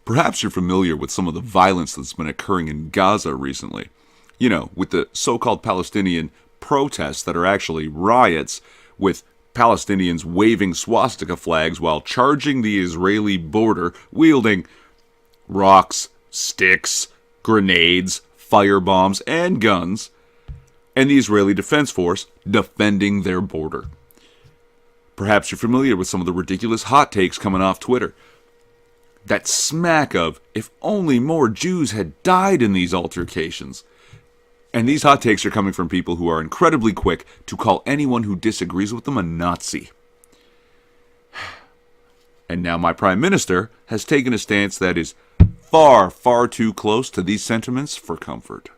Perhaps you're familiar with some of the violence that's been occurring in Gaza recently. You know, with the so-called Palestinian protests that are actually riots, with Palestinians waving swastika flags while charging the Israeli border, wielding rocks, sticks, grenades, firebombs, and guns, and the Israeli Defense Force defending their border. Perhaps you're familiar with some of the ridiculous hot takes coming off Twitter that smack of, if only more Jews had died in these altercations. And these hot takes are coming from people who are incredibly quick to call anyone who disagrees with them a Nazi. And now my Prime Minister has taken a stance that is far, far too close to these sentiments for comfort.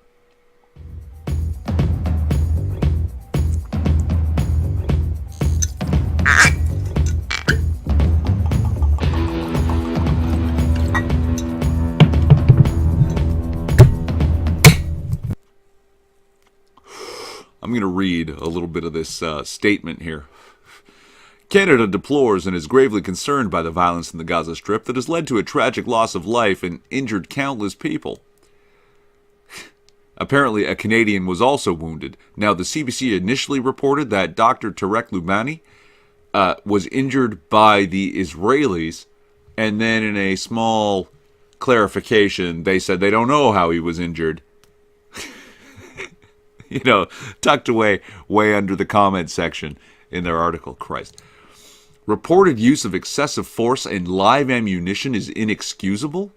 I'm going to read a little bit of this statement here. Canada deplores and is gravely concerned by the violence in the Gaza Strip that has led to a tragic loss of life and injured countless people. Apparently, a Canadian was also wounded. Now, the CBC initially reported that Dr. Tarek Loubani was injured by the Israelis, and then in a small clarification, they said they don't know how he was injured. You know, tucked away way under the comment section in their article. Christ. Reported use of excessive force and live ammunition is inexcusable?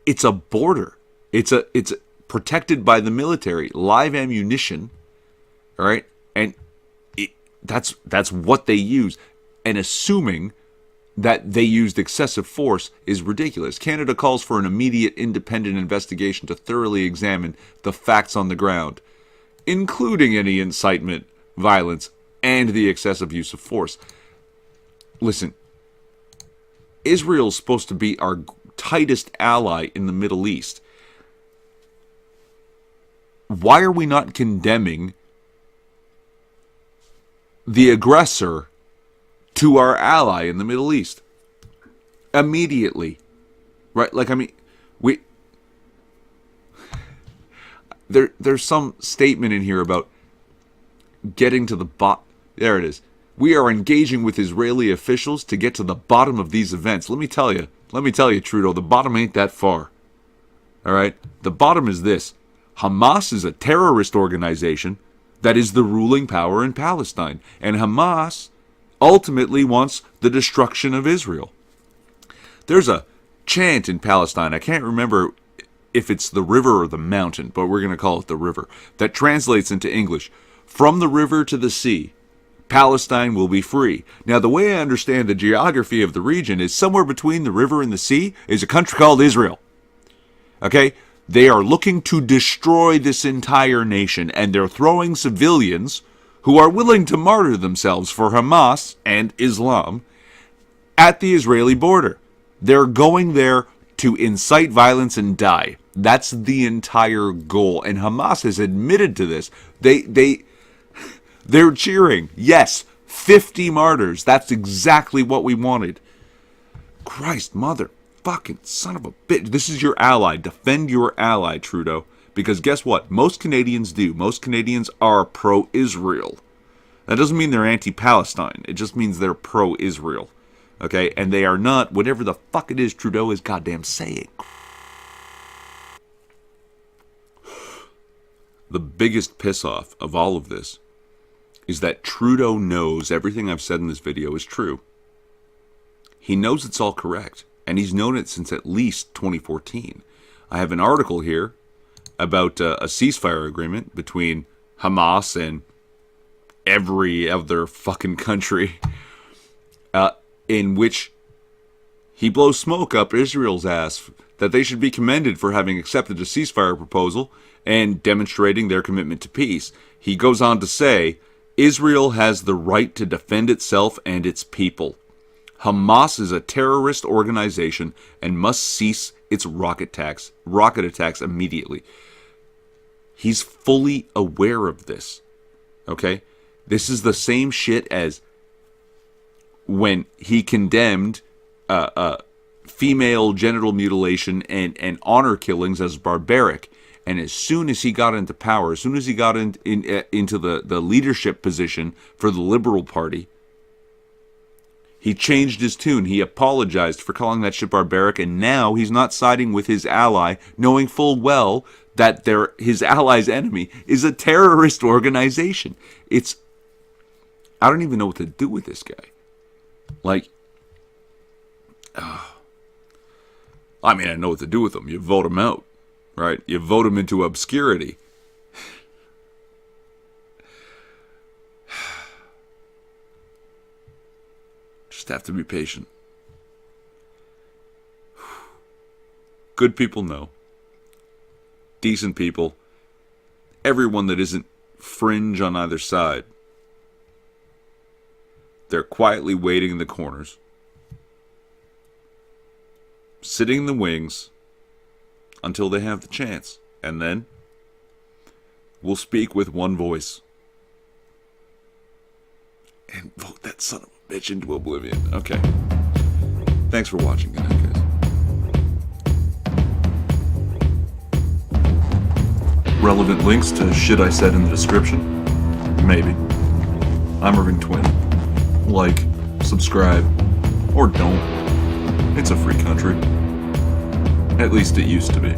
It's a border. It's protected by the military. Live ammunition, all right? And that's what they use. And assuming that they used excessive force is ridiculous. Canada calls for an immediate independent investigation to thoroughly examine the facts on the ground, including any incitement, violence, and the excessive use of force. Listen, Israel's supposed to be our tightest ally in the Middle East. Why are we not condemning the aggressor to our ally in the Middle East immediately? Right? Like, I mean, there's some statement in here about getting to the bottom. There it is. We are engaging with Israeli officials to get to the bottom of these events. Let me tell you, Trudeau, the bottom ain't that far. All right? The bottom is this. Hamas is a terrorist organization that is the ruling power in Palestine. And Hamas ultimately wants the destruction of Israel. There's a chant in Palestine, I can't remember if it's the river or the mountain, but we're going to call it the river, that translates into English, from the river to the sea, Palestine will be free. Now, the way I understand the geography of the region is somewhere between the river and the sea is a country called Israel. Okay? They are looking to destroy this entire nation, and they're throwing civilians who are willing to martyr themselves for Hamas and Islam at the Israeli border. They're going there to incite violence and die. That's the entire goal. And Hamas has admitted to this. They're cheering. Yes, 50 martyrs. That's exactly what we wanted. Christ, mother, fucking son of a bitch. This is your ally. Defend your ally, Trudeau. Because guess what? Most Canadians do. Most Canadians are pro-Israel. That doesn't mean they're anti-Palestine. It just means they're pro-Israel. Okay? And they are not whatever the fuck it is Trudeau is goddamn saying. The biggest piss-off of all of this is that Trudeau knows everything I've said in this video is true. He knows it's all correct. And he's known it since at least 2014. I have an article here about a ceasefire agreement between Hamas and every other fucking country, in which he blows smoke up Israel's ass that they should be commended for having accepted a ceasefire proposal and demonstrating their commitment to peace. He goes on to say, Israel has the right to defend itself and its people. Hamas is a terrorist organization and must cease its rocket attacks immediately. He's fully aware of this. Okay? This is the same shit as when he condemned female genital mutilation and honor killings as barbaric. And as soon as he got into power, as soon as he got into the leadership position for the Liberal Party, he changed his tune. He apologized for calling that shit barbaric, and now he's not siding with his ally, knowing full well that his ally's enemy is a terrorist organization. I don't even know what to do with this guy. Like, I mean, I know what to do with him. You vote him out, right? You vote him into obscurity. Just have to be patient. Good people know. Decent people. Everyone that isn't fringe on either side. They're quietly waiting in the corners. Sitting in the wings until they have the chance. And then we'll speak with one voice. And vote that son of a bitch into oblivion. Okay. Thanks for watching. Good night, guys. Relevant links to shit I said in the description? Maybe. I'm Irving Twin. Like, subscribe, or don't. It's a free country. At least it used to be.